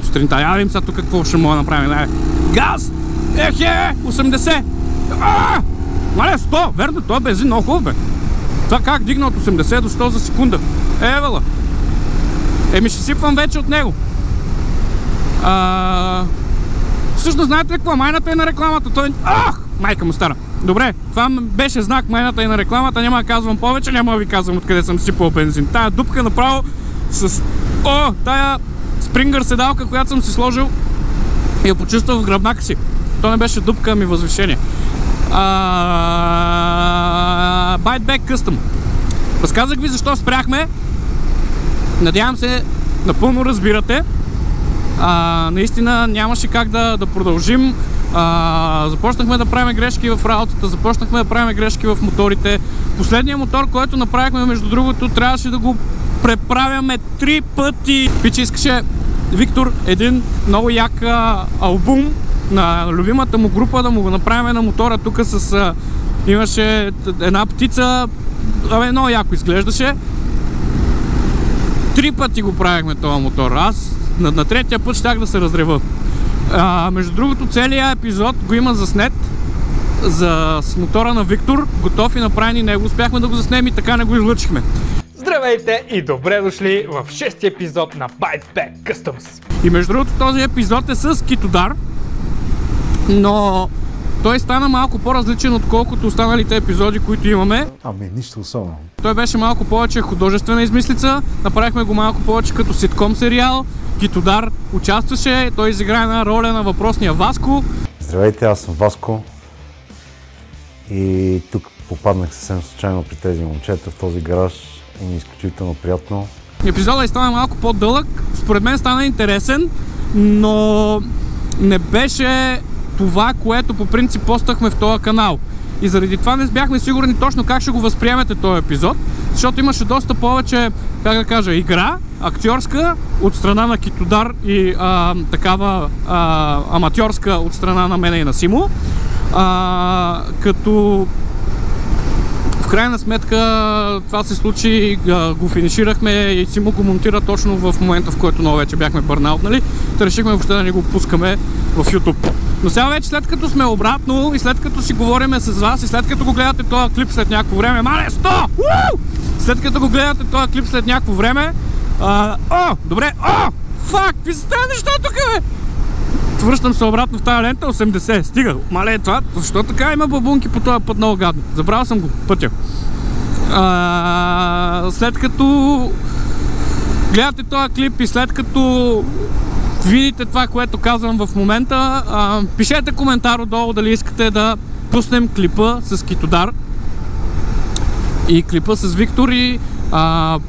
сутринта. Я видим сега тук какво ще мога да направим. Газ! 80! Мале, 100! Верно, той е бензин много хубав, бе. Това как дигна от 80 до 100 за секунда? Евала! Еми ще сипвам вече от него. Всъщност, знаете ли какво? Майната е на рекламата. Той... Майка му стара. Добре, това беше знак, майната е на рекламата. Няма да казвам повече, няма да ви казвам откъде съм сипал бензин. Тая дупка направо с... тая спрингър седалка, която съм си сложил и я почувствах в гръбнака си. То не беше дупка, ами възвишение. Byteback Custom. Разказах ви защо спряхме. Надявам се, напълно разбирате. Наистина нямаше как да продължим. Започнахме да правим грешки в работата, започнахме да правим грешки в моторите. Последният мотор, който направихме, между другото, трябваше да го преправяме 3 пъти. Пича искаше Виктор един много як албум на любимата му група да му го направим на мотора. Тук с... имаше една птица, много яко изглеждаше. 3 пъти го правихме този мотор. Аз на третия път щях да се разрева. Между другото, целият епизод го има заснет с мотора на Виктор, готов и направен и него. Успяхме да го заснем и така не го излъчихме. Здравейте и добре дошли в 6-ти епизод на Byteback Customs. И между другото, този епизод е с китодар, но той стана малко по-различен отколкото останалите епизоди, които имаме. Нищо особено. Той беше малко повече художествена измислица, направихме го малко повече като ситком сериал. Китодар участваше, той изигра една роля на въпросния Васко. Здравейте, аз съм Васко и тук попаднах съвсем случайно при тези момчета в този гараж и ми е изключително приятно. Епизодът стана малко по-дълъг, според мен стана интересен, но не беше това, което по принцип постахме в този канал. И заради това не бяхме сигурни точно как ще го възприемете този епизод, защото имаше доста повече, как да кажа, игра, актьорска от страна на Китодар и такава аматьорска от страна на мене и на Симо. Като в крайна сметка това се случи, го финиширахме и Симо го монтира точно в момента, в който много вече бяхме бърнаут, нали? Та решихме въобще да не го пускаме в YouTube. Но сега вече, след като сме обратно и след като си говориме с вас и след като го гледате този клип след някакво време, мале, 100! След като го гледате този клип след някакво време, добре, фак, какви са тези неща тук, бе? Връщам се обратно в тази лента, 80, стига, мале, това, защо така има бабунки по този път много гадно? Забравил съм го пътя. След като гледате този клип и след като видите това, което казвам в момента, пишете коментар отдолу дали искате да пуснем клипа с Китодар и клипа с Виктор и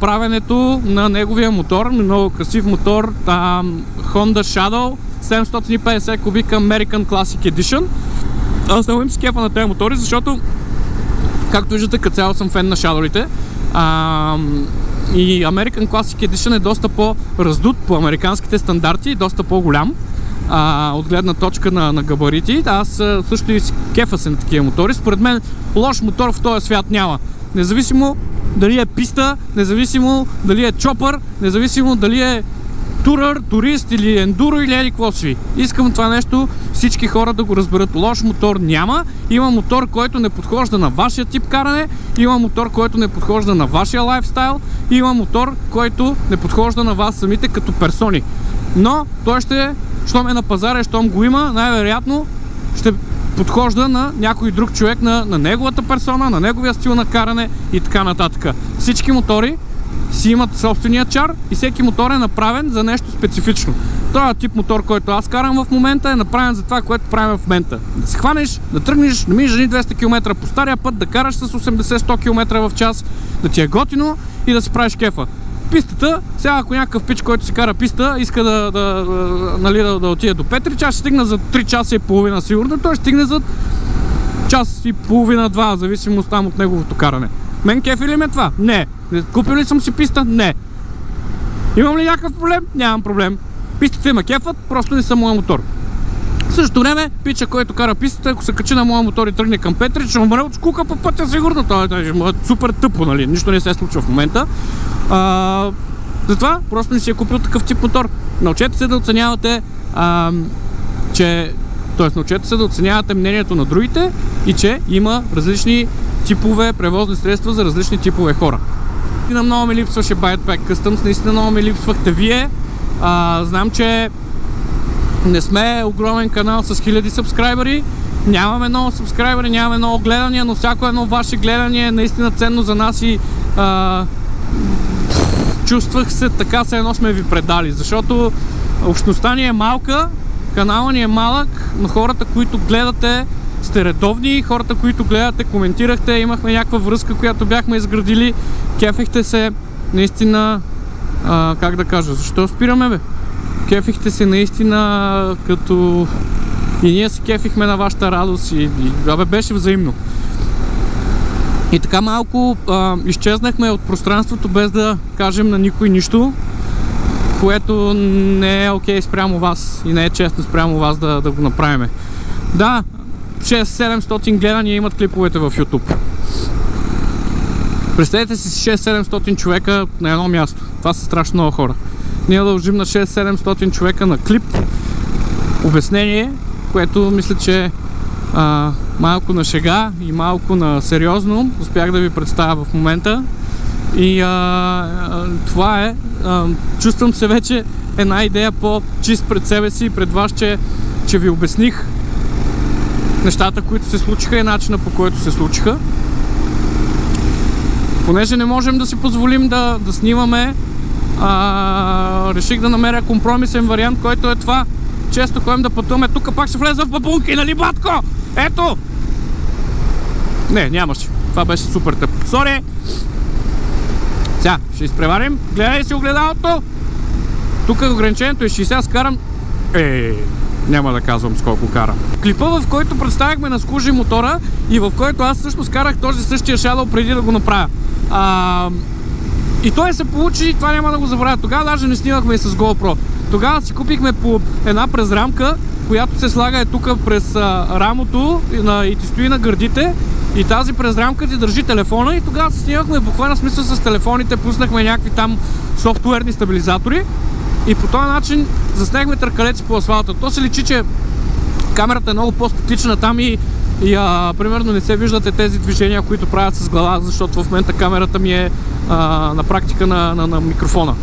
правенето на неговия мотор, много красив мотор, Honda Shadow 750 кубика American Classic Edition. Аз много им скепа на тези мотори, защото както виждате, като цяло съм фен на Shadow-лите. И American Classic Edition е доста по-раздут по американските стандарти и доста по-голям от гледна точка на габарити. Аз също и кефа се на такива мотори. Според мен лош мотор в този свят няма. Независимо дали е писта, независимо дали е чопър, независимо дали е турър, турист или ендуро или еди какво си. Искам това нещо всички хора да го разберат. Лош мотор няма. Има мотор, който не подхожда на вашия тип каране. Има мотор, който не подхожда на вашия лайфстайл. Има мотор, който не подхожда на вас самите като персони. Но той ще, щом е на пазара и щом го има, най-вероятно ще подхожда на някой друг човек, на неговата персона, на неговия стил на каране и така нататък. Всички мотори си имат собствения чар и всеки мотор е направен за нещо специфично. Този тип мотор, който аз карам в момента, е направен за това, което правим в момента. Да се хванеш, да тръгнеш, да минеш 200 км по стария път, да караш с 80-100 км в час, да ти е готино и да си правиш кефа. Пистата, сега ако някакъв пич, който си кара писта, иска да отиде до Петрич, ще стигна за 3 часа и половина сигурно, той ще стигне за час и половина-два, зависимост там от неговото каране. Мен кефи ли ме това? Не. Купил ли съм си писта? Не. Имам ли някакъв проблем? Нямам проблем. Пистите има кефът, просто не са моя мотор. В същото време, пича, който кара пистата, ако се качи на моя мотор и тръгне към Петрич, ще умре от скука по пътя сигурно. Това е супер тъпо, нали? Нищо не се случва в момента. Затова просто не си е купил такъв тип мотор. Научете се да оценявате, научете се да оценявате мнението на другите и че има различни типове превозни средства за различни типове хора. Наистина много ми липсваше ByteBike Customs, наистина много ми липсвахте вие. Знам, че не сме огромен канал с 1000 сабскрайбъри, нямаме много сабскрайбъри, нямаме много гледания, но всяко едно ваше гледание е наистина ценно за нас и чувствах се така, все едно сме ви предали, защото общността ни е малка, канала ни е малък, но хората, които гледате, сте редовни, хората, които гледате, коментирахте, имахме някаква връзка, която бяхме изградили, кефихте се, наистина, как да кажа, защо спираме, бе? Кефихте се наистина, като и ние се кефихме на вашата радост и беше взаимно. И така малко изчезнахме от пространството, без да кажем на никой нищо, което не е окей спрямо вас и не е честно спрямо вас да го направим. Да, 600-700 гледания имат клиповете в YouTube. Представете си 600-700 човека на едно място. Това са страшно много хора. Ние дължим на 600-700 човека на клип обяснение, което мисля, че малко на шега и малко на сериозно успях да ви представя в момента. И това е. Чувствам се вече една идея по-чист пред себе си и пред вас, че ви обясних нещата, които се случиха и начина, по който се случиха. Понеже не можем да си позволим да снимаме, реших да намеря компромисен вариант, който е това. Често ходим да пътуваме, тук пак ще влеза в бабунки, нали, батко? Ето! Не, нямаше. Това беше супер тъп. Сори! Сега, ще изпреварим. Гледай си огледалото. Тук ограничението е 60, аз карам... няма да казвам с колко карам. Клипа, в който представихме на Скужи мотора и в който аз всъщност карах този същия Shadow преди да го направя. И той се получи, това няма да го забравя. Тогава даже не снимахме и с GoPro. Тогава си купихме по една презрамка, която се слага тук през рамото и ти стои на гърдите. И тази презрамка ти държи телефона и тогава се снимахме буквално смисъл с телефоните, пуснахме някакви там софтуерни стабилизатори и по този начин заснехме търкалеци по асфалта. То се личи, че камерата е много по-статична там и примерно не се виждате тези движения, които правят с глава, защото в момента камерата ми е на практика на микрофона.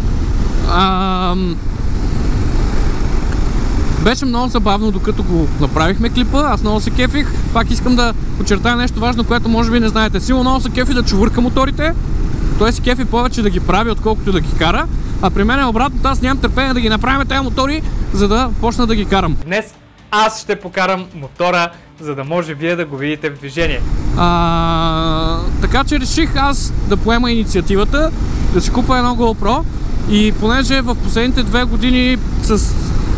Беше много забавно, докато го направихме клипа, аз много се кефих. Пак искам да подчертая нещо важно, което може би не знаете. Силно много се кефи да чувърка моторите, той се кефи повече да ги прави, отколкото да ги кара. А при мен е обратно, аз нямам търпение да ги направим тези мотори, за да почна да ги карам. Днес аз ще покарам мотора, за да може вие да го видите в движение. Така че реших аз да поема инициативата, да си купа едно GoPro и понеже в последните 2 години с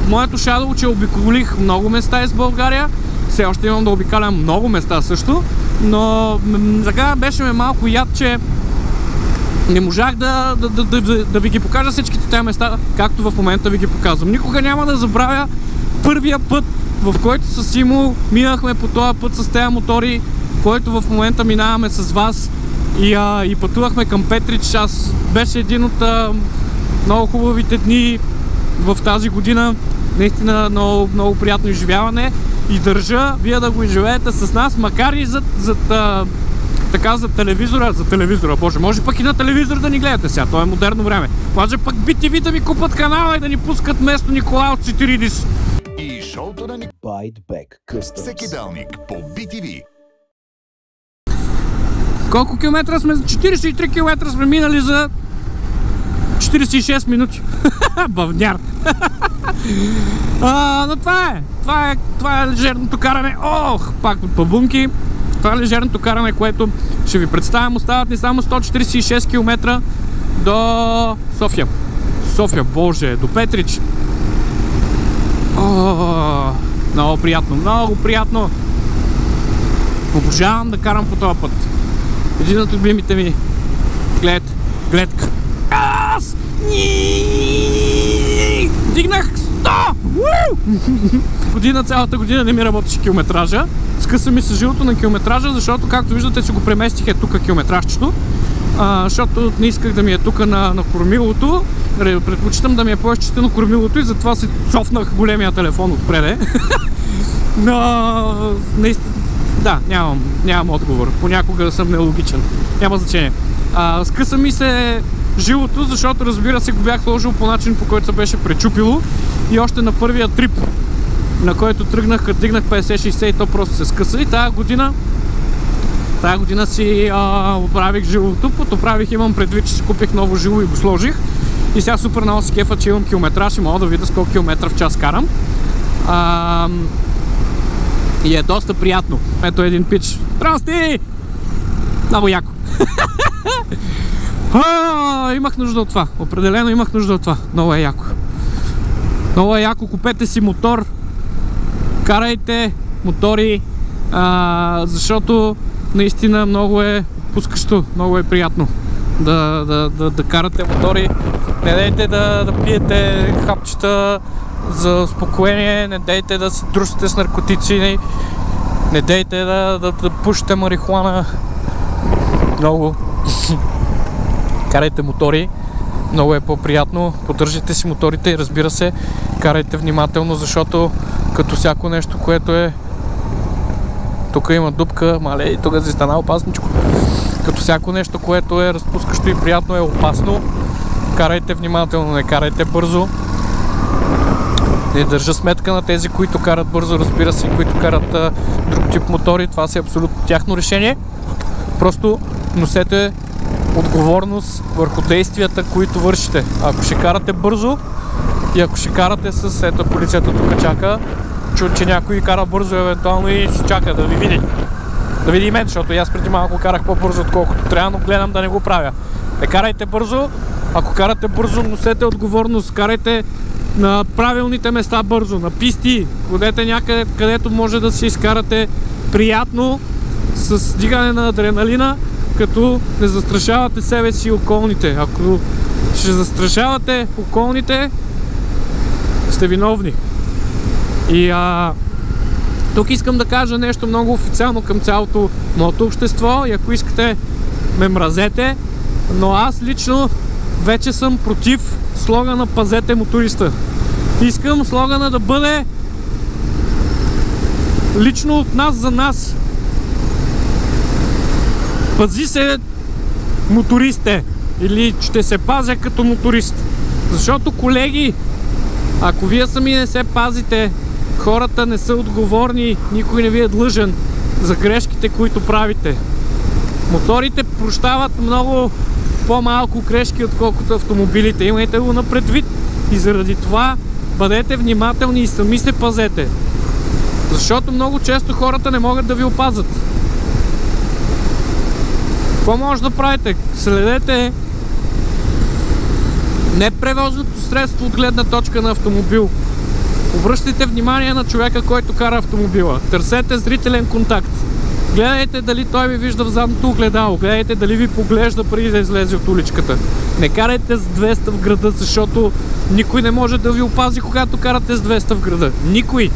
моето Shadow, че обиколих много места из България, все още имам да обикалям много места също, но сега беше ме малко яд, че не можах да ви ги покажа всичките тези места, както в момента ви ги показвам. Никога няма да забравя първия път, в който с Симо минахме по този път с тези мотори, който в момента минаваме с вас и пътувахме към Петрич. Беше един от много хубавите дни в тази година. Наистина много, много приятно изживяване и държа вие да го изживеете с нас, макар и за телевизора, боже, може пък и на телевизор да ни гледате сега, то е модерно време. Може пък BTV да ми купат канала и да ни пускат вместо Николао Цитиридис. И шоуто на ByteBike Customs. Всекидалник по BTV. Колко километра сме? 43 км сме минали за 46 минути. Бавняр. Но това е лежерното каране. Пак от бабунки. Това е лежерното каране, което ще ви представям. Остават ни само 146 км до София. Боже, до Петрич. Много приятно, много приятно. Обожавам да карам по този път. Един от любимите ми гледка. Аз дигнах 100! Цялата година не ми работеше километража. Скъса ми се жилото на километража, защото, както виждате, си го преместих тук километражчето. защото не исках да ми е тук на кормилото. Предпочитам да ми е по-изчистено на кормилото и затова си цофнах големия телефон отпреде. Но наистина, да, нямам отговор. Понякога съм нелогичен. Няма значение. Скъса ми се жилото, защото разбира се го бях сложил по начин, по който се беше пречупило и още на първия трип, на който тръгнах, дигнах 50-60 и то просто се скъса и тая година си оправих жилото, подоправих, имам предвид, че си купих ново жило и го сложих и сега супер много си кефа, че имам километраж и мога да видя с колко километра в час карам. И е доста приятно. Ето един пич. Здрасти! Много яко. Имах нужда от това. Определено имах нужда от това. Много е яко. Много е яко. Купете си мотор. Карайте мотори. Защото наистина много е пускащо. Много е приятно да карате мотори. Не дейте да пиете хапчета за успокоение. Не дейте да си дружите с наркотици. Не дейте да пушите марихуана. Много. Карайте мотори, много е по-приятно, поддържайте си моторите и разбира се, карайте внимателно, защото като всяко нещо, което е... Тук има дупка, мале, и тук си стана опасничко. Като всяко нещо, което е разпускащо и приятно, е опасно. Карайте внимателно, не карайте бързо. Не държа сметка на тези, които карат бързо, разбира се, които карат друг тип мотори. Това си е абсолютно тяхно решение. Просто носете отговорност върху действията, които вършите. Ако ще карате бързо и ако ще карате с... Ето полицията тук чака, че някой кара бързо евентуално и си чака да ви види. Да види мен, защото аз преди малко карах по-бързо отколкото трябва, но гледам да не го правя. Не карайте бързо, ако карате бързо, носете отговорност, карайте на правилните места бързо, на писти, ходете някъде, където може да си изкарате приятно, с дигане на адреналина, като не застрашавате себе си и околните. Ако ще застрашавате околните, сте виновни. И тук искам да кажа нещо много официално към цялото моето общество и ако искате ме мразете, но аз лично вече съм против слогана "Пазете моториста". Искам слогана да бъде лично от нас за нас. Пази се, мотористе, или ще се пазя като моторист. Защото, колеги, ако вие сами не се пазите, хората не са отговорни, никой не ви е длъжен за грешките, които правите. Моторите прощават много по-малко грешки, отколкото автомобилите. Имайте го на предвид. И заради това бъдете внимателни и сами се пазете. Защото много често хората не могат да ви опазят. Какво може да правите? Следете не превозното средство от гледна точка на автомобил. Обръщайте внимание на човека, който кара автомобила. Търсете зрителен контакт. Гледайте дали той ви вижда в задното огледало. Гледайте дали ви поглежда преди да излезе от уличката. Не карайте с 200 в града, защото никой не може да ви опази, когато карате с 200 в града. Никой!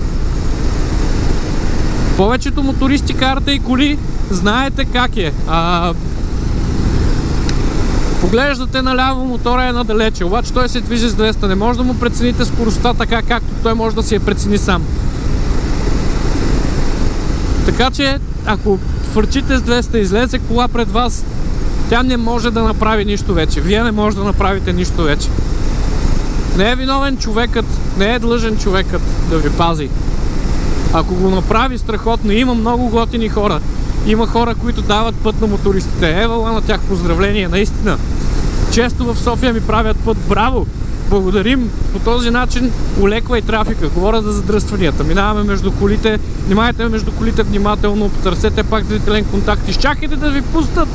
Повечето мотористи карате и коли, знаете как е. Поглеждате наляво, мотора е надалече, обаче той се движи с 200. Не може да му прецените скоростта така, както той може да си я прецени сам. Така че, ако фърчите с 200 и излезе кола пред вас, тя не може да направи нищо вече. Вие не може да направите нищо вече. Не е виновен човекът, не е длъжен човекът да ви пази. Ако го направи, страхотно. Има много готини хора. Има хора, които дават път на мотористите. Евала на тях поздравления, наистина. Често в София ми правят път. Браво! Благодарим! По този начин улеква и трафика. Говоря за задръстванията. Минаваме между колите. Внимайте между колите внимателно. Потърсете пак зрителен контакт. Изчакайте да ви пуснат.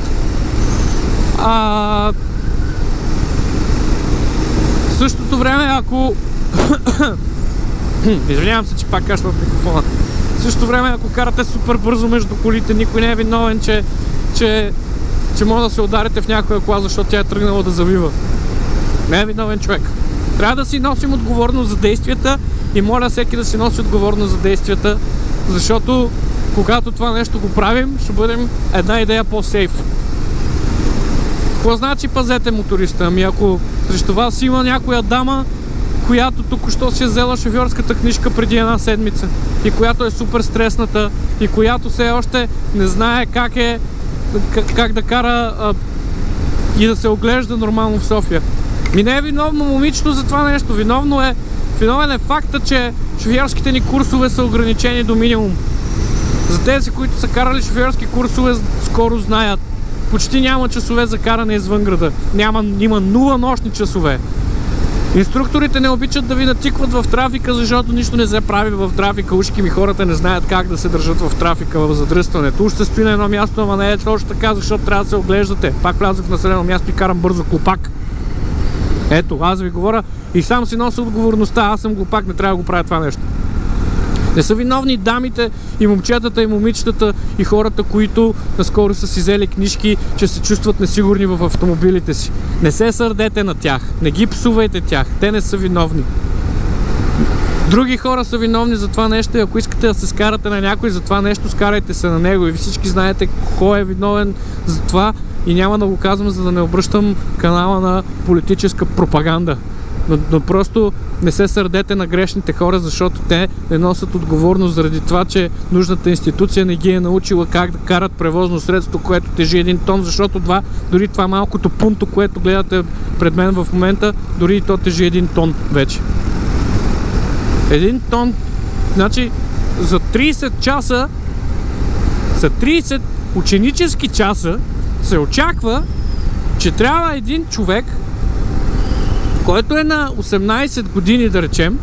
В същото време, ако... Извинявам се, че пак кашвам в микрофона. В същото време, ако карате супер бързо между колите, никой не е виновен, че може да се ударите в някоя кола, защото тя е тръгнала да завива. Не е виновен човек. Трябва да си носим отговорност за действията и моля всеки да си носи отговорност за действията, защото когато това нещо го правим, ще бъдем една идея по-сейф. Какво значи пазете моториста? Ами ако срещу вас има някоя дама, която току-що си е взела шофьорската книжка преди една седмица и която е супер стресната и която все още не знае как да кара и да се оглежда нормално в София. Ми не е виновно момичето за това нещо. Виновен е факта, че шофьорските ни курсове са ограничени до минимум. За тези, които са карали шофьорски курсове, скоро знаят. Почти няма часове за каране извън града. Има 0 нощни часове. Инструкторите не обичат да ви натикват в трафика, защото нищо не се прави в трафика. Ушки ми хората не знаят как да се държат в трафика, в задръстването. Уж се стои на едно място, ама не е точно така, защото трябва да се оглеждате. Пак влязох в населено място и карам бързо клопак. Ето, аз ви говоря и сам си нося отговорността. Аз съм глупак, не трябва да го правя това нещо. Не са виновни дамите и момчетата и момичетата и хората, които наскоро са си взели книжки, че се чувстват несигурни в автомобилите си. Не се сърдете на тях, не ги псувайте тях, те не са виновни. Други хора са виновни за това нещо и ако искате да се скарате на някой за това нещо, скарайте се на него и всички знаете кой е виновен за това и няма да го казвам, за да не обръщам канала на политическа пропаганда. Но просто не се сърдете на грешните хора, защото те не носят отговорност заради това, че нужната институция не ги е научила как да карат превозно средство, което тежи 1 тон, защото дори това малкото пунто, което гледате пред мен в момента, дори и то тежи 1 тон вече. 1 тон, значи за 30 часа, за 30 ученически часа се очаква, че трябва един човек, който е на 18 години, да речем,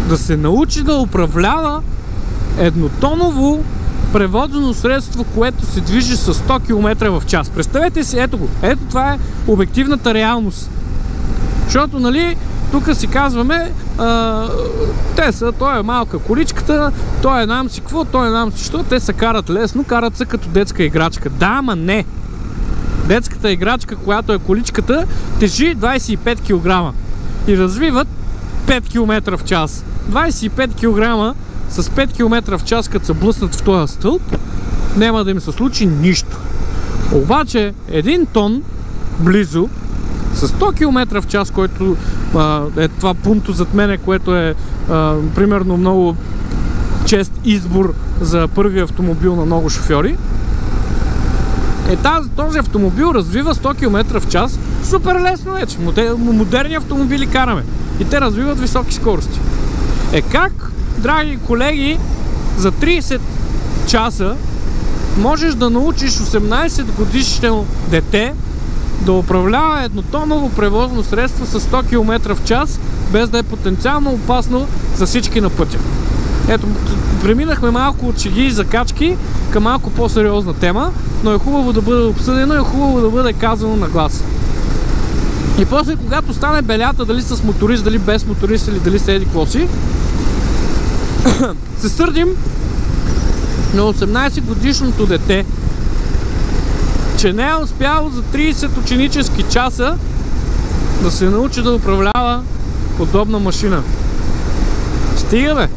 да се научи да управлява еднотоново превозно средство, което се движи с 100 км в час. Представете си, ето го. Ето това е обективната реалност. Защото, нали, тук си казваме, той е малка количката, той е нам си какво, той е нам си що, те се карат лесно, карат се като детска играчка. Да, ама не. Детската играчка, която е количката, тежи 25 кг и развиват 5 км в час. 25 кг с 5 км в час, като се блъснат в този стълб, няма да им се случи нищо. Обаче 1 тон близо с 100 км в час, който е това пункто зад мене, което е примерно много чест избор за първи автомобил на много шофьори, този автомобил развива 100 км в час супер лесно вече. Модерни автомобили караме и те развиват високи скорости. Как, драги колеги, за 30 часа можеш да научиш 18 годишно дете да управлява еднотоново превозно средство с 100 км в час, без да е потенциално опасно за всички на пътя? Ето, преминахме малко от шеги и закачки към малко по-сериозна тема, но е хубаво да бъде обсъдено и е хубаво да бъде казано на глас. И после, когато стане белята, дали с моторист, дали без моторист или дали се еди какво си, се сърдим на 18 годишното дете, че не е успяло за 30 ученически часа да се научи да управлява подобна машина. Стига, бе!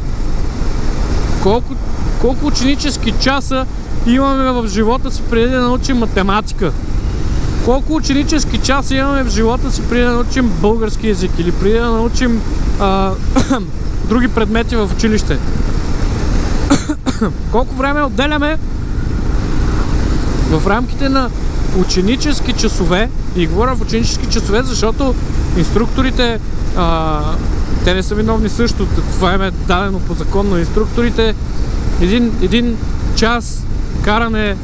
Колко ученически часа имаме в живота си преди да научим математика? Колко ученически часа имаме в живота си преди да научим български език или преди да научим други предмети в училище? Колко време отделяме в рамките на ученически часове, и говоря в ученически часове, защото инструкторите, те не са виновни също, това е дадено по закон, но инструкторите, един час каране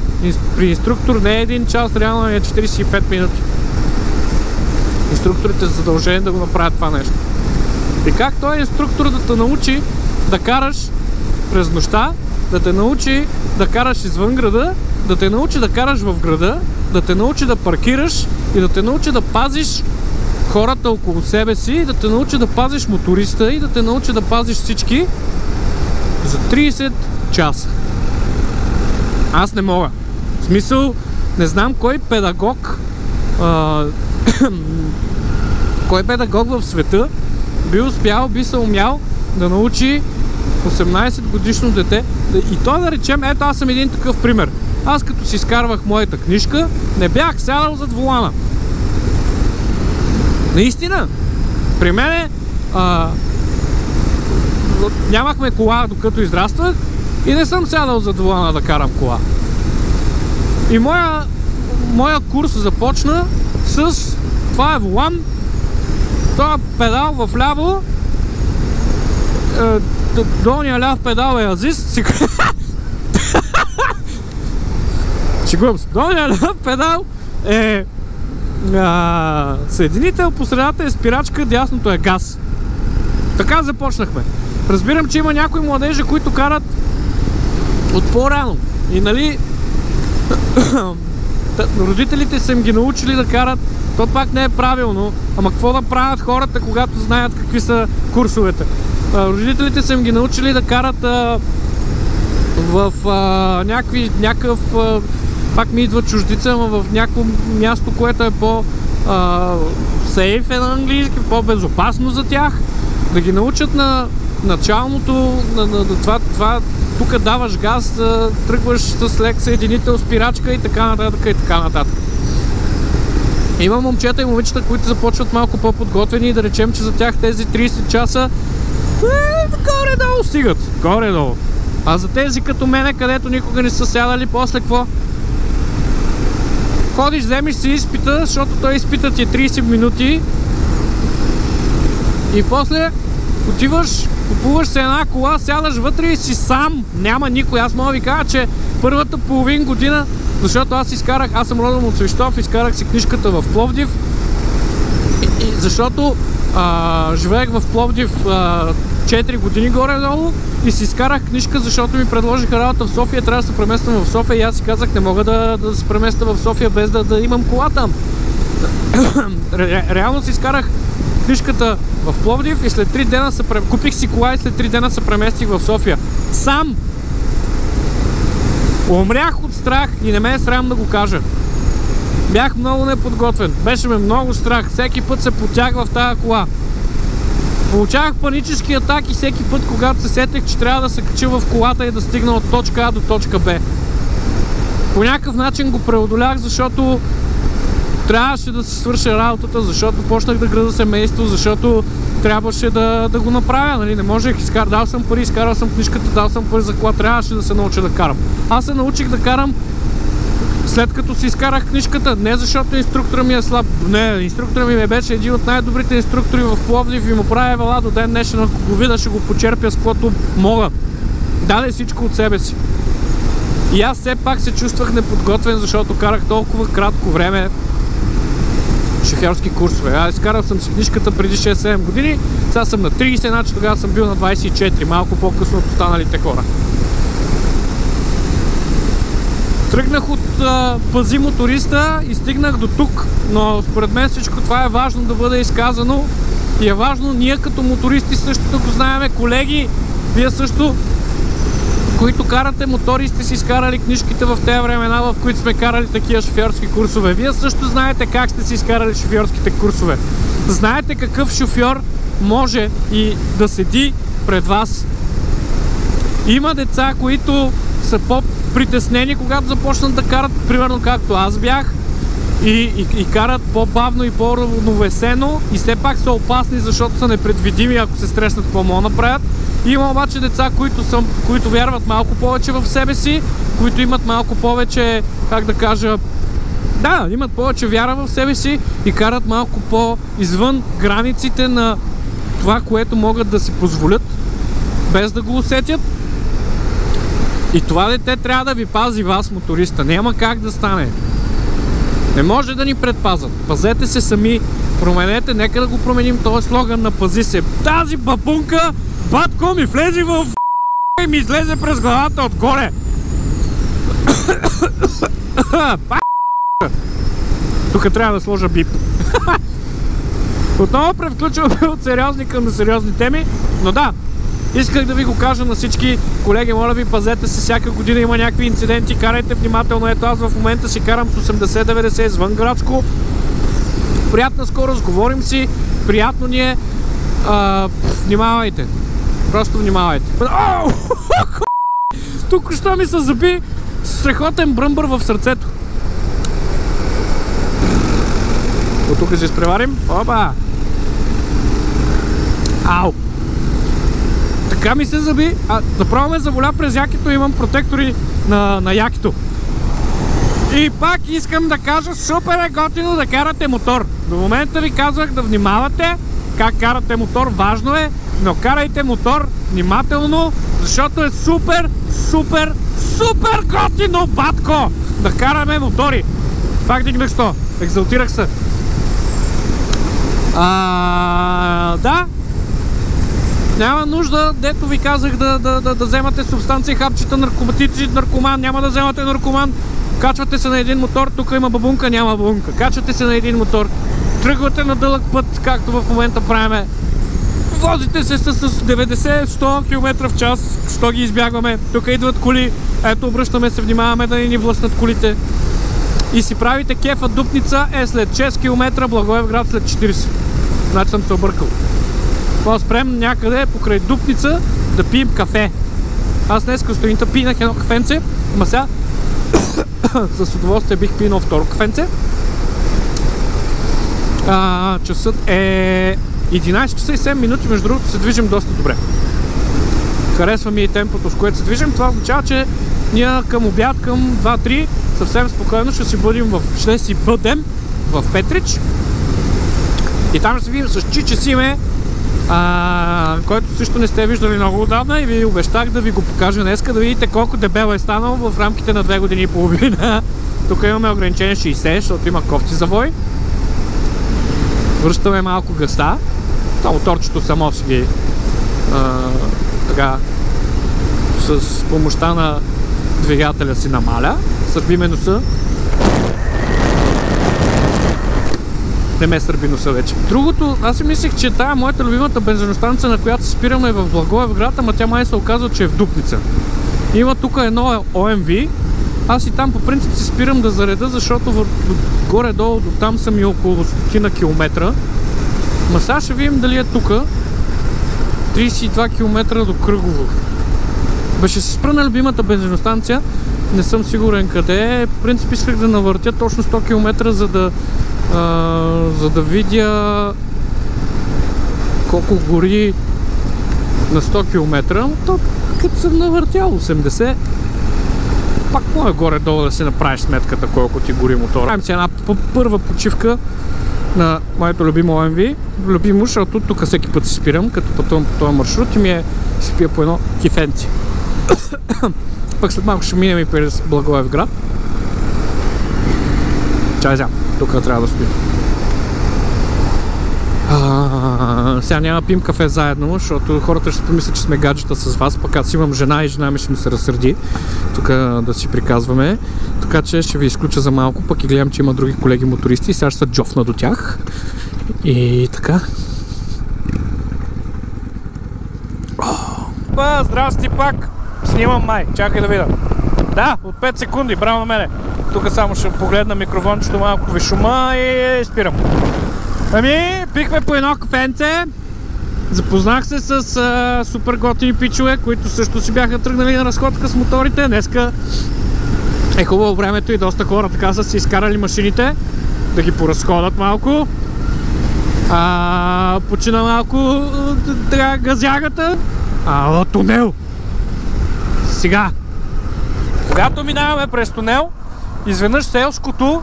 при инструктор не е 1 час, реално е 45 минути. Инструкторите са задължени да го направят това нещо. И как той инструктор да те научи да караш през нощта, да те научи да караш извън града, да те научи да караш в града, да те научи да паркираш и да те научи да пазиш хората около себе си, и да те научи да пазиш моториста и да те научи да пазиш всички за 30 часа. Аз не мога. В смисъл, не знам кой педагог в света би се умял да научи 18 годишно дете. И то да речем, ето аз съм един такъв пример. аз като си изкарвах моята книжка, не бях сядал зад волана. Наистина, при мене нямахме кола докато израствах и не съм сядал зад волана да карам кола. И моя курс започна с това е волан, това педал в ляво, долния ляв педал е азис. Шегувам се. Долния ляв педал е съединител, по средата е спирачка, дясното е газ. Така започнахме. Разбирам, че има някои младежи, които карат от по-рано. И нали родителите са им ги научили да карат. То пак не е правилно. Ама какво да правят хората, когато знаят какви са курсовете? Родителите са им ги научили да карат в някакъв пак ми идва чуждица, ама в някакво място, което е по-сейф на английски, по-безопасно за тях. Да ги научат на началното, на това тук даваш газ, тръгваш с лек съединител, спирачка и така нататък и така нататък. Има момчета и момичета, които започват малко по-подготвени и да речем, че за тях тези 30 часа горе-долу стигат. Горе-долу. А за тези като мене, където никога не са сядали, после какво? Ходиш, вземеш си изпита, защото той изпитът ти е 30 минути и после отиваш, купуваш се една кола, сядаш вътре и си сам. Няма никой. Аз мога ви кажа, че първата половин година, защото аз съм родом от Свищов, изкарах си книжката в Пловдив и защото живеех в Пловдив 4 години горе-долу и си изкарах книжка, защото ми предложиха работа в София, трябва да се премествам в София и аз си казах, не мога да се преместя в София без да имам кола там. Реално си изкарах книжката в Пловдив и след 3 дена купих си кола и след 3 дена се преместих в София. Сам! Умрях от страх и не ме е срам да го кажа. Бях много неподготвен. Беше ме много страх. Всеки път се потях в тази кола. Получавах панически атаки всеки път, когато се сетех, че трябва да се кача в колата и да стигна от точка А до точка Б. По някакъв начин го преодолях, защото трябваше да си свърша работата, защото почнах да града семейство, защото трябваше да го направя, нали? Не можех, дал съм пари, изкарал съм книжката, дал съм пари за кола, трябваше да се науча да карам. Аз се научих да карам след като си изкарах книжката, не защото инструктора ми е слаб. Не, инструктора ми беше един от най-добрите инструктори в Пловдив и му прави вела до ден днешен, ако го видя, ще го почерпя с каквото мога. Даде всичко от себе си. И аз все пак се чувствах неподготвен, защото карах толкова кратко време шофьорски курсове. Аз изкарал съм си книжката преди 6-7 години, сега съм на 30, значи тогава съм бил на 24, малко по-късно от останалите хора. Тръгнах от пази моториста и стигнах до тук, но според мен всичко това е важно да бъде изказано и е важно ние като мотористи също да го знаеме. Колеги, вие също, които карате мотори, сте си изкарали книжките в тези времена, в които сме карали такива шофьорски курсове. Вие също знаете как сте си изкарали шофьорските курсове. Знаете какъв шофьор може и да седи пред вас. Има деца, които са по-притеснени, когато започнат да карат, примерно както аз бях, и карат по-бавно и по-равновесено и все пак са опасни, защото са непредвидими, ако се стреснат, какво могат да направят. Има обаче деца, които вярват малко повече в себе си, които имат малко повече, как да кажа, да, имат повече вяра в себе си и карат малко по-извън границите на това, което могат да си позволят, без да го усетят. И това дете трябва да ви пази вас, моториста. Няма как да стане. Не може да ни предпазат. Пазете се сами, променете, нека да го променим този слоган на пази се. Тази бабунка, батко ми влезе в и ми излезе през главата отгоре. Тук трябва да сложа бип. Отново превключваме от сериозни към несериозни теми, но да, исках да ви го кажа на всички колеги, моля ви, пазете се, всяка година има някакви инциденти, карайте внимателно. Ето аз в момента си карам с 80-90 извън градско. Приятна скорост, говорим си, приятно ни е. Внимавайте, просто внимавайте. Тук що ми се заби страхотен бръмбър в сърцето. От тук ще изпреварим. Опа! Ау! Така ми се заби. Направо ме заболя през якито, имам протектори на якито. И пак искам да кажа, супер е готино да карате мотор. До момента ви казвах да внимавате как карате мотор, важно е, но карайте мотор внимателно, защото е супер, супер, супер готино, батко, да караме мотори. Пак дигнах 100, екзалтирах се. Да. Няма нужда, дето ви казах, да вземате субстанции, хапчета, наркотици, наркоман, няма да вземате наркоман. Качвате се на един мотор, тук има бабунка, няма бабунка. Качвате се на един мотор, тръгвате на дълъг път, както в момента правиме. Возите се с 90-100 км в час, 100 ги избягваме. Тук идват коли, ето обръщаме се, внимаваме да не ни блъснат колите. И си правите кефа Дупница след 6 км, Благоевград след 40. Значи съм се объркал. Това спрем някъде покрай Дупница да пием кафе. Аз днес сутринта пинах едно кафенце, ама сега с удоволствие бих пинал второ кафенце. Часът е 11 часа и 7 минути, между другото се движим доста добре. Харесва ми и темпото, с което се движим. Това означава, че ние към обяд, към 2-3, съвсем спокойно ще си бъдем в Петрич. И там ще се видим с Чиче Симе, който също не сте виждали много отдавна и ви обещах да ви го покажа днеска, да видите колко дебело е станал в рамките на 2 години и половина. Тук имаме ограничение 60, защото има кофти завой. Връщаме малко гъста. Това моторчето само си ги така с помощта на двигателя си намаля. Сърбиме носа. Не ме сърби носа вече. Другото, аз си мислех, че тая моята любимата бензиностанция, на която се спираме, е в Благоевград, ама тя май се оказва, че е в Дупница. Има тук едно ОМВ. Аз и там по принцип се спирам да зареда, защото горе-долу до там са ми около 100 км. Ма сега ще видим дали е тук. 32 км до Кръгово. Беше се спра на любимата бензиностанция. Не съм сигурен къде е. В принцип исках да навъртя точно 100 км, за да видя колко гори на 100 км. То като съм навъртял 80, пак може горе-долу да си направиш сметката колко ти гори мотора. Правим си една първа почивка на моето любимо ОМВ. Любимо, защото тук всеки път си спирам, като пътувам по този маршрут и ми си пия по едно кифенци. Пък след малко ще минем и през Благоевград. Чай сега, тук трябва да стоим. Сега няма пием кафе заедно, защото хората ще помислят, че сме гаджета с вас, пък аз имам жена и жена ми ще ми се разсърди тук да си приказваме. Така че ще ви изключа за малко, пък и гледам, че има други колеги мотористи и сега ще се джофна до тях. И така. Здрасти пак! Снимам май, чакай да видя. Да, от 5 секунди, браво на мене. Тук само ще погледна микрофончето, малко ви шума и спирам. Ами, пихме по едно кафенце. Запознах се с супер готини пичове, които също си бяха тръгнали на разходка с моторите. Днеска е хубаво времето и доста хора така са си изкарали машините да ги поразходят малко. Почина малко газягата. Тунел! Сега, когато минаваме през тунел, изведнъж селското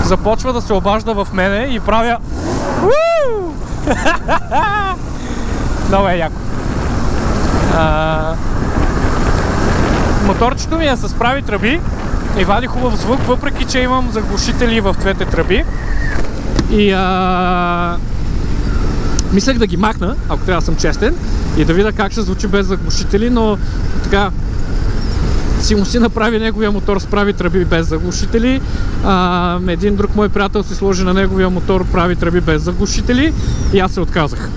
започва да се обажда в мене и правя много е яко. Моторчето ми е с прави тръби и вади хубав звук, въпреки че имам заглушители в двете тръби. И мислех да ги махна, ако трябва да съм честен, и да видя как ще звучи без заглушители, но така си направи неговия мотор с прави тръби без заглушители. Един друг мой приятел си сложи на неговия мотор прави тръби без заглушители и аз се отказах.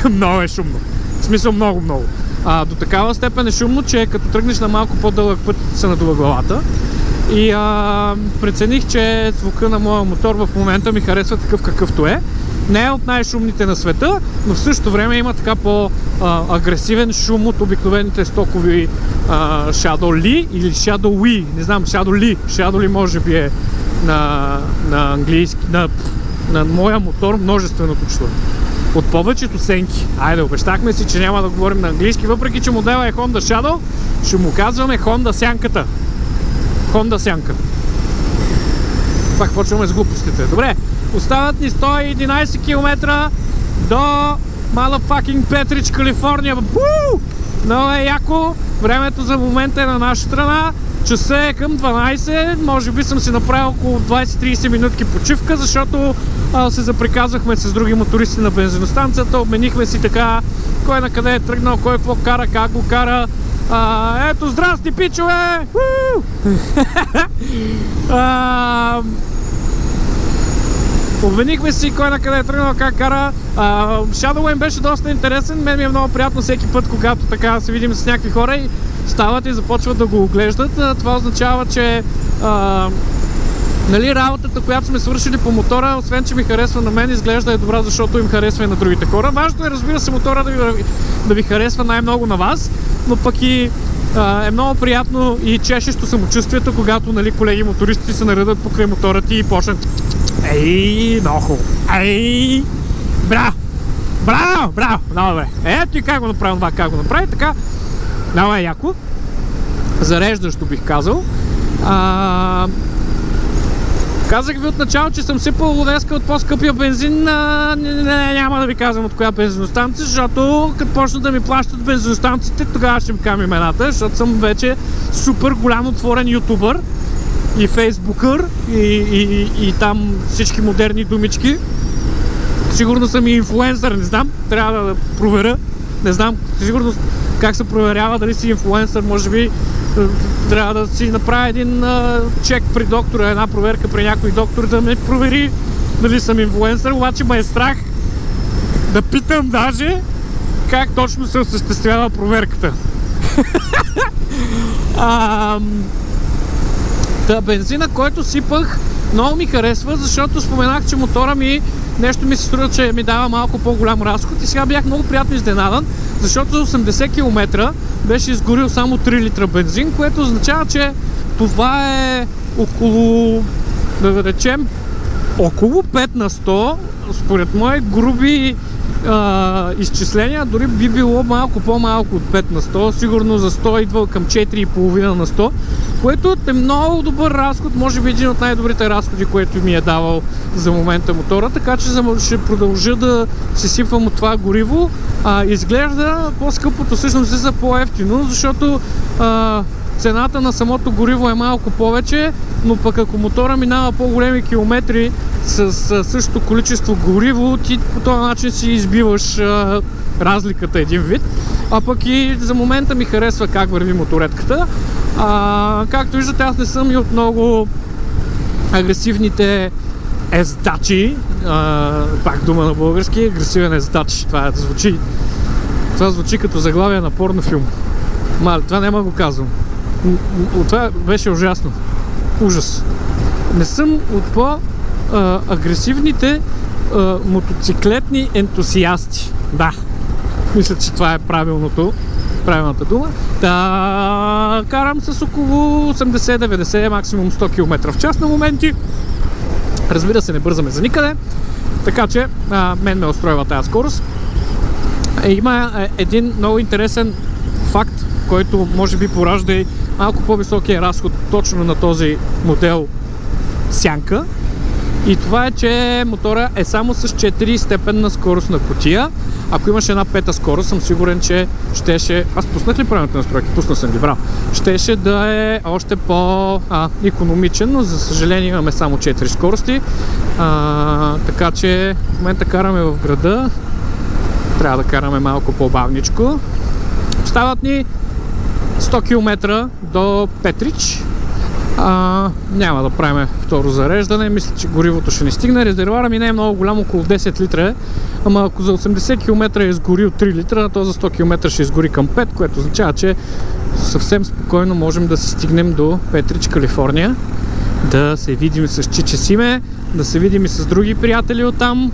Много е шумно. В смисъл много. До такава степен е шумно, че като тръгнеш на малко по-дълъг път се надува главата. И прецених, че звука на моя мотор в момента ми харесва такъв какъвто е. Не е от най-шумните на света, но в същото време има така по-агресивен шум от обикновените стокови Shadow Lee или Shadow Wii. Не знам, Shadow Lee. Shadow Lee може би е на английски, на моя мотор множественото число. От повечето сенки. Айде, обещахме си, че няма да говорим на английски, въпреки че модела е Honda Shadow, ще му казваме Honda сянката. Honda сянка. Пак почваме с глупостите. Добре, остават ни 111 км до motherfucking Петрич, Калифорния. Много е яко. Времето за момента е на наша страна. Часа е към 12. Може би съм си направил около 20-30 минутки почивка, защото се заприказахме с други мотористи на бензиностанцията. Обменихме си така кой на къде е тръгнал, кой какво кара, как го кара. Ето, здрасти, пичове! Обменихме си кой на къде е тръгнал, как кара. Shadowlane беше доста интересен. Мен ми е много приятно всеки път, когато така се видим с някакви хора и стават и започват да го оглеждат. Това означава, че работата, която сме свършили по мотора, освен че ми харесва на мен, изглежда е добра, защото им харесва и на другите хора. Важно е, разбира се, мотора да ви харесва най-много на вас, но пък и е много приятно и чешещо самочувствието, когато колеги мотористи се наредат покрай мотора ти и почнат ей, много хубаво, ей, браво, браво, браво, много добре. Ето и как го направим това, как го направи, така, много е яко, зареждащо бих казал. Казах ви от начало, че съм сипал лодеска от по-скъпия бензин. Няма да ви казвам от коя бензиностанция, защото като почнат да ми плащат бензиностанциите, тогава ще им кам имената, защото съм вече супер голям отворен ютубър и фейсбукър и там всички модерни думички. Сигурно съм и инфлуенсър, не знам, трябва да проверя. Не знам сигурно как се проверява дали си инфлуенсър, може би трябва да си направя един чек при доктора, една проверка при някой доктор да ме провери дали съм инфлуенсър, обаче ме е страх да питам даже как точно се осъществява проверката. Бензина, който сипах, много ми харесва, защото споменах, че мотора ми нещо ми се струва, че ми дава малко по-голям разход и сега бях много приятно изненадан, защото за 80 км беше изгорил само 3 литра бензин, което означава, че това е около, да речем, около 5 на 100, според мои груби изчисления, дори би било малко по-малко от 5 на 100, сигурно за 100 идва към 4,5 на 100, което е много добър разход, може би един от най-добрите разходи, което ми е давал за момента мотора, така че ще продължа да си сипвам от това гориво. Изглежда по-скъпото всъщност е за по-ефтино, защото цената на самото гориво е малко повече, но пък ако мотора минава по-големи километри с същото количество гориво, ти по този начин си избиваш разликата един вид. А пък и за момента ми харесва как върви моторетката. Както виждате, аз не съм и от много агресивните ездачи. Пак дума на български, агресивен ездач. Това звучи като заглавие на порнофилм. Това няма го казвам. Това беше ужасно. Ужас. Не съм от по-агресивните мотоциклетни ентусиасти. Да. Мисля, че това е правилната дума. Карам с около 80-90, максимум 100 км в час на моменти. Разбира се, не бързаме за никъде. Така че мен ме устройва тази скорост. Има един много интересен факт, който може би поражда и малко по-високия разход точно на този модел сянка. И това е, че мотора е само с 4 степенна скорост на кутия. Ако имаш една 5-та скорост, съм сигурен, че щеше... Аз пуснах ли правилните настройки? Пусна съм ги, браво. Щеше да е още по-икономичен, но за съжаление имаме само 4 скорости. Така че в момента караме в града. Трябва да караме малко по-бавничко. Остават ни 100 км до Петрич. Няма да правим второ зареждане. Мисля, че горивото ще ни стигне. Резервуара ми не е много голям, около 10 литра. Ама ако за 80 км е изгорил 3 литра, то за 100 км ще изгори към 5, което означава, че съвсем спокойно можем да се стигнем до Петрич, Калифорния. Да се видим с Чиче Симе, да се видим и с други приятели оттам.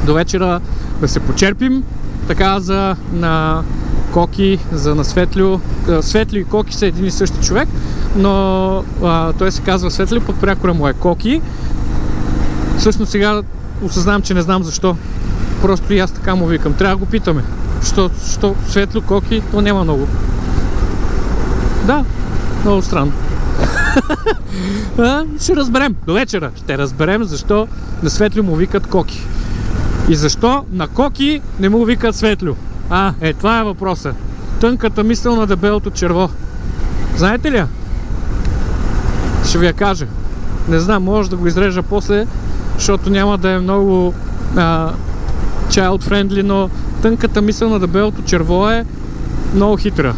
до вечера да се почерпим, така на Коки, на Светлю. Светлю и Коки са един и същи човек, но той се казва Светлю, под прякора му е Коки. Всъщност сега осъзнавам, че не знам защо. Просто и аз така му викам. Трябва да го питаме. Що Светлю, Коки, то няма много. Да, много странно. Ще разберем. До вечера ще разберем защо на Светлю му викат Коки. И защо на Коки не му викат Светлю. Това е въпросът. Тънката мисъл на дебелото черво. Знаете ли я? Ще ви я кажа. Не знам, може да го изрежа после, защото няма да е много child friendly, но тънката мисъл на дебелото черво е много хитра.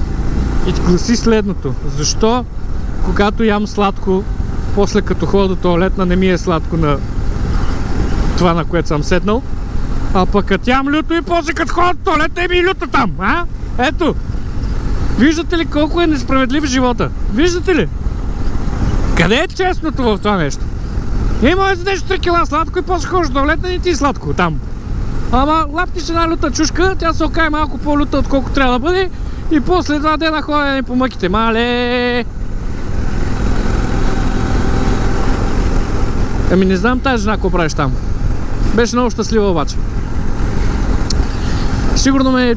И гласи следното. Защо, когато ям сладко, после като ходя до тоалетна, не ми е сладко на това, на което съм седнал, а пък като ям люто и после като ходя до тоалетна, ми е люто там, Ето! Виждате ли колко е несправедлив живота? Виждате ли? Къде е честното в това нещо? Има нещо 3 кила сладко и после ходиш до тоалетна и ти сладко там. Ама лапниш една люта чушка, тя се окаже малко по-люта, отколко трябва да бъде, и после 2 дена ходене по мъките. Мале! Не знам тази жена какво правиш там. Беше много щастлива обаче. Сигурно ме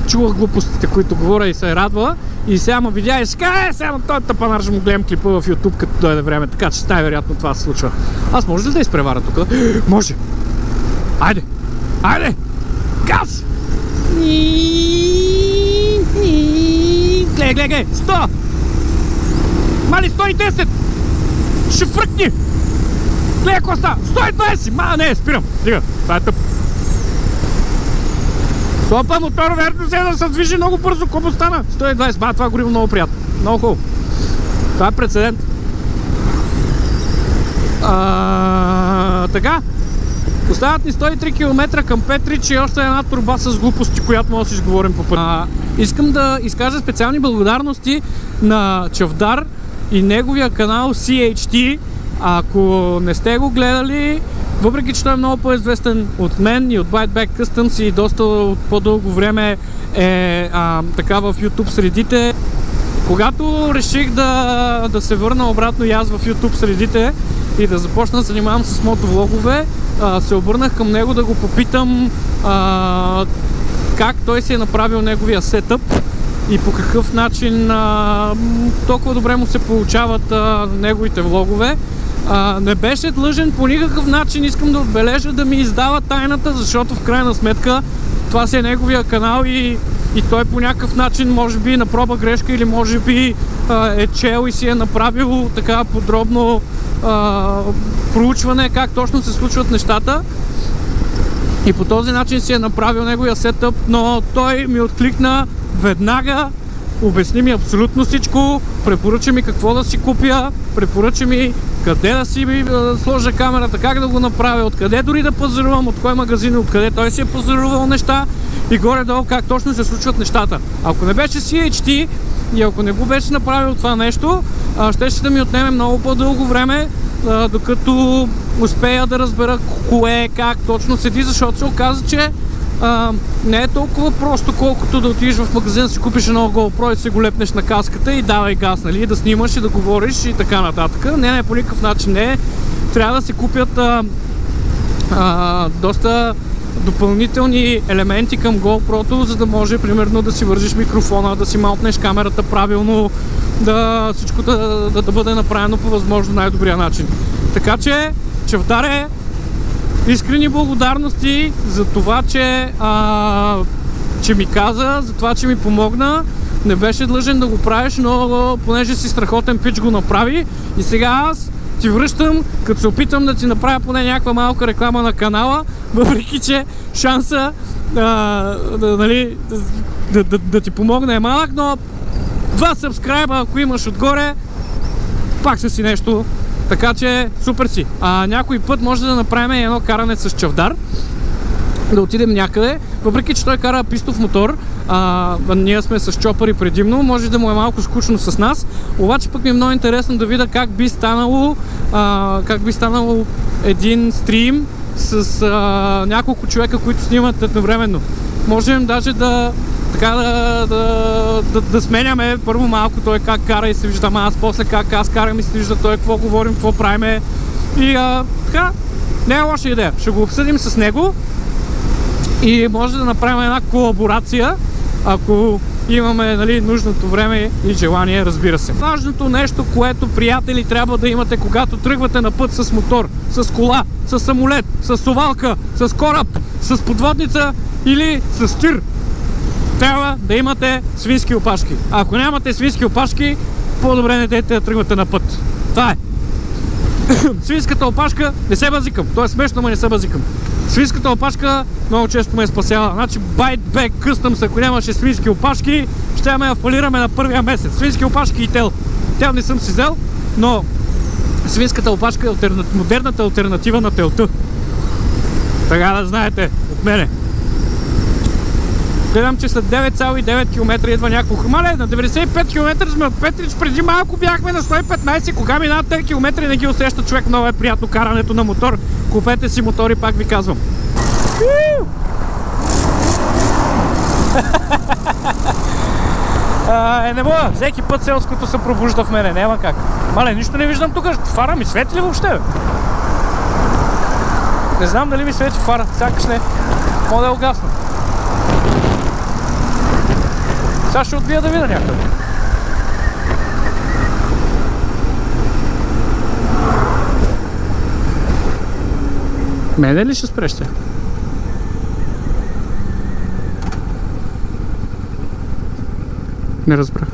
чувах глупостите, които говоря и се е радва. И сега ме видя и сега, сега той тъпанар ще му гледам клипа в YouTube, като дойде време. Така че най-вероятно това се случва. Аз може ли да изпреваря тук? Може! Айде! Айде! Газ! Гледай! 100! Мали 110! Ще фръкни! Гледай какво става! 120! Не, спирам! Стига! Това е тъп! Топа мотор, верно се да се движи много бързо. Какво стана? 120! Това гориво много приятно. Много хубаво. Това е прецедент. Така. Остават ни 103 км към Петрич и още една турба с глупости, която може да си изговорим по пътя. Искам да изкажа специални благодарности на Чавдар и неговия канал CHT. Ако не сте го гледали, въпреки че той е много по-известен от мен и от BiteBack Customs и доста по-дълго време е така в YouTube средите. Когато реших да се върна обратно и аз в YouTube средите и да започна да занимавам с мотовлогове, се обърнах към него да го попитам как той си е направил неговия сетъп и по какъв начин толкова добре му се получават неговите влогове. Не беше длъжен по никакъв начин, искам да отбележа, да ми издава тайната, защото в крайна сметка това си е неговия канал и той по някакъв начин може би на проба грешка или може би е чел и си е направил така подробно проучване как точно се случват нещата и по този начин си е направил неговия сетъп, но той ми откликна веднага, обясни ми абсолютно всичко, препоръча ми какво да си купя, препоръча ми къде да си сложа камерата, как да го направя, откъде дори да пазарувам, от кой магазин, откъде той си е пазарувал неща и горе-долу как точно се случват нещата. Ако не беше CHT и ако не го беше направил това нещо, щеше да ми отнеме много по-дълго време, докато успея да разбера кое, как точно седи, защото се оказа, че не е толкова просто, колкото да отидеш в магазин, си купиш едно GoPro и си го лепнеш на каската и давай газ, нали, да снимаш и да говориш и така нататък. Не, по никакъв начин не. Трябва да се купят доста допълнителни елементи към GoPro-то, за да може примерно да си вържиш микрофона, да си маунтнеш камерата правилно, всичко да бъде направено по възможно най-добрия начин. Така че, Чавдаре, искрени благодарности за това, че ми каза, за това, че ми помогна. Не беше длъжен да го правиш, но понеже си страхотен пич, го направи. И сега аз ти връщам, като се опитам да ти направя поне някаква малка реклама на канала, въпреки че шанса да ти помогне е малък, но 2 сабскрайба, ако имаш отгоре, пак си нещо. Така че супер си. Някой път може да направим едно каране с Чавдар, да отидем някъде, въпреки че той кара пистов мотор, ние сме с чопъри предимно, може да му е малко скучно с нас, обаче пък ми е много интересно да видя как би станало един стрим с няколко човека, които снимат едновременно. Можем даже да сменяме първо малко той как кара и се виждам аз, после как аз карам и се вижда той какво говорим, какво правиме. И така, не е лоша идея. Ще го обсъдим с него и може да направим една колаборация, ако имаме, нали, нужното време и желание, разбира се. Важното нещо, което, приятели, трябва да имате, когато тръгвате на път с мотор, с кола, с самолет, с совалка, с кораб, с подводница или с тир, трябва да имате свински опашки. Ако нямате свински опашки, по-добре не дайте да тръгвате на път. Това е. Свинската опашка, не се базикам. То е смешно, но не се базикам. Свинската опашка много често ме спасява. Значи Bite-Bag Customs, ако нямаше свински опашки, ще ме фалираме на първия месец. Свински опашки и тел. Тел не съм си взел, но свинската опашка е модерната алтернатива на телта. Така да знаете от мене. Гледам, че след 9,9 км идва няколко. Мале, на 95 км сме от Петрич, преди малко бяхме на 115, кога минават тези километри не ги усеща човек, много е приятно карането на мотор. Купете си мотори, пак ви казвам. Не мога, всеки път селското се пробужда в мене, няма как. Мале, нищо не виждам тук, фара ми свети ли въобще? Не знам дали ми свети фара, сякаш не. Мога да е угасна. Сега ще отбия да видя някъде. Мене ли ще спреща? Не разбрах.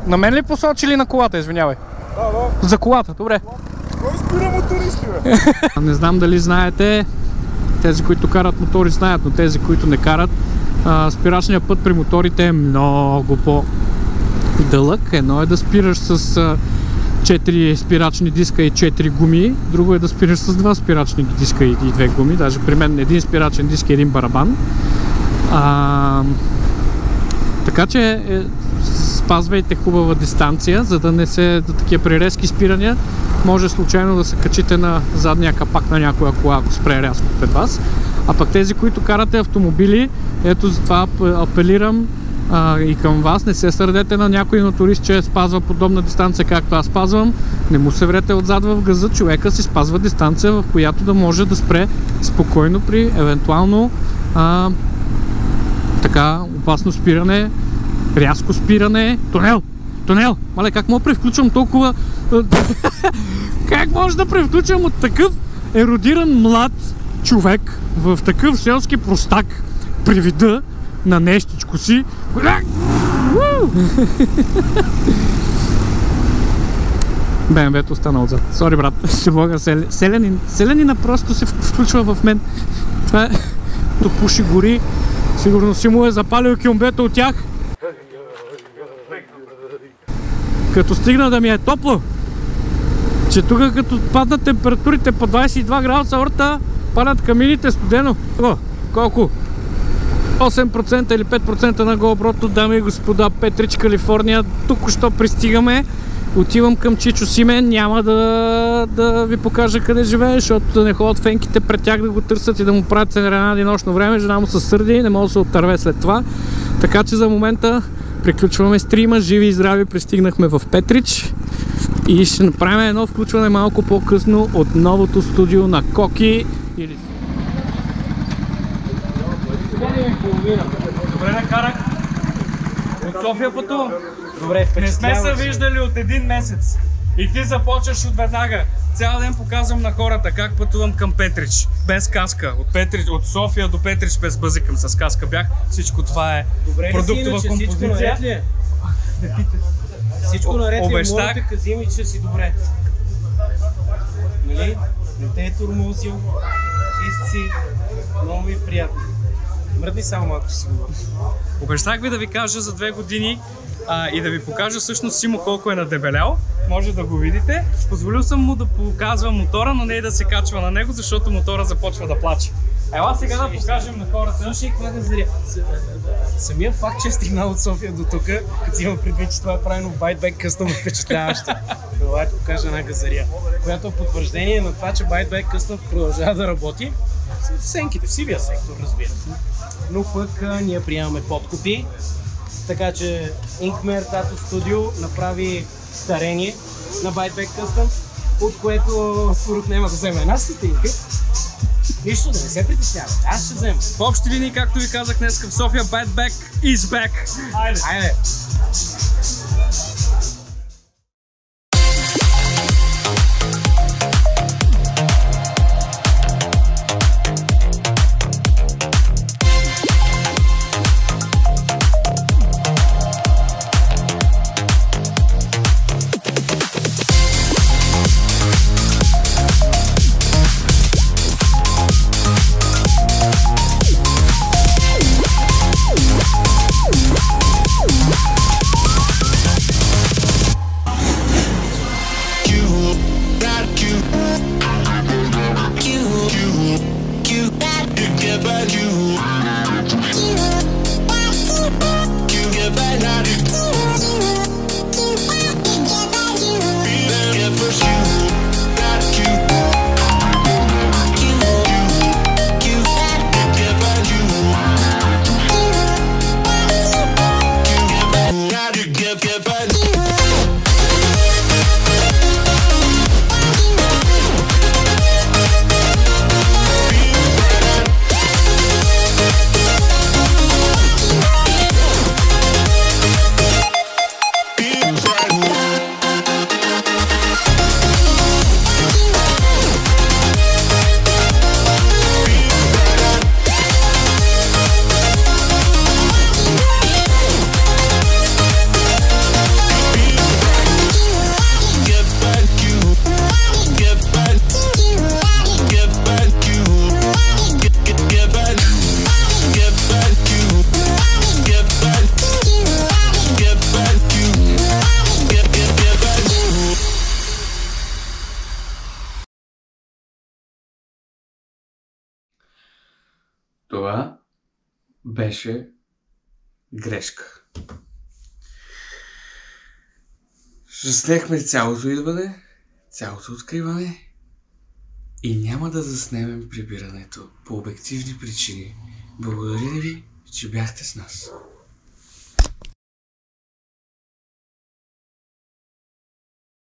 На мен ли посочи или на колата, извинявай? Да. За колата, добре. Кой спира мотористи, бе? Не знам дали знаете, тези, които карат мотори знаят, но тези, които не карат, спирачният път при моторите е много по-дълъг. Едно е да спираш с 4 спирачни диска и 4 гуми, друго е да спираш с 2 спирачни диска и 2 гуми. Даже при мен един спирачен диск и един барабан. Така че спазвайте хубава дистанция, за да не се до такива при резки спирания може случайно да се качите на задния капак на някоя кола, ако спре рязко пред вас. А пък тези, които карате автомобили, ето затова апелирам и към вас, не се сърдете на някой моторист, че спазва подобна дистанция, както аз спазвам. Не му се врете отзад в газа, човека си спазва дистанция, в която да може да спре спокойно при евентуално така опасно спиране, рязко спиране. Тунел! Мале, как мога да превключвам толкова... Как може да превключвам от такъв еродиран млад човек в такъв селски простак при вида на нещичко си? БМВ-то остана отзад. Сори, брат. Ще мога селянина просто се включва в мен. Това е... То пуши гори. Сигурно си му е запалил кюмбето от тях. Като стигна да ми е топло, че тук като паднат температурите по 22 градуса орта, падат камините студено. Колко? 8% или 5% на GoPro-то, дами и господа, Петрич, Калифорния. Тук-що пристигаме. Отивам към Чичо Симен, няма да ви покажа къде живее, защото да не ходят фенките пред тях да го търсят и да му правят сенеренади нощно време. Жена му се сърди, не може да се отърве след това. Така че за момента приключваме стрима, живи и здрави, пристигнахме в Петрич и ще направим едно включване малко по-късно от новото студио на Коки. Добре, накарах. От София пътувам. Добре, не сме се виждали от един месец. И ти започваш от веднага. Цял ден показвам на хората как пътувам към Петрич. Без каска. От София до Петрич без бъзикам. С каска бях. Всичко това е продуктова композиция. Всичко наред ли? Обещах. Моите казими, че си добре. Нали? Не те е турмозил. Чист си. Много ми е приятно. Мръдни само малко си говоря. Обещах ви да ви кажа за 2 години и да ви покажа всъщност Симо колко е надебелял. Може да го видите. Позволил съм му да показва мотора, но не и да се качва на него, защото мотора започва да плаче. Ела сега да покажем на хората. Слушай, каква газария. Самия факт, че е стигнал от София до тук, като има предвид, че това е правено в ByteBag Custom, впечатляващо. Това е да покажа една газария, която е потвърждение на това, че ByteBag Custom продължава да работи в сенките, в сивия сектор, разбира се. Но пък ние приемаме подкупи, така че Inkmer Tattoo Studio направи дарение на ByteBag Custom, от което според няма да вземе една стотинка. Нищо, да не се притеснявате, аз ще взема. В общи линии, както ви казах днес в София, ByteBag is back. Айде! Айде! Това беше грешка. Заснехме цялото идване, цялото откриване и няма да заснемем прибирането по обективни причини. Благодаря ви, че бяхте с нас.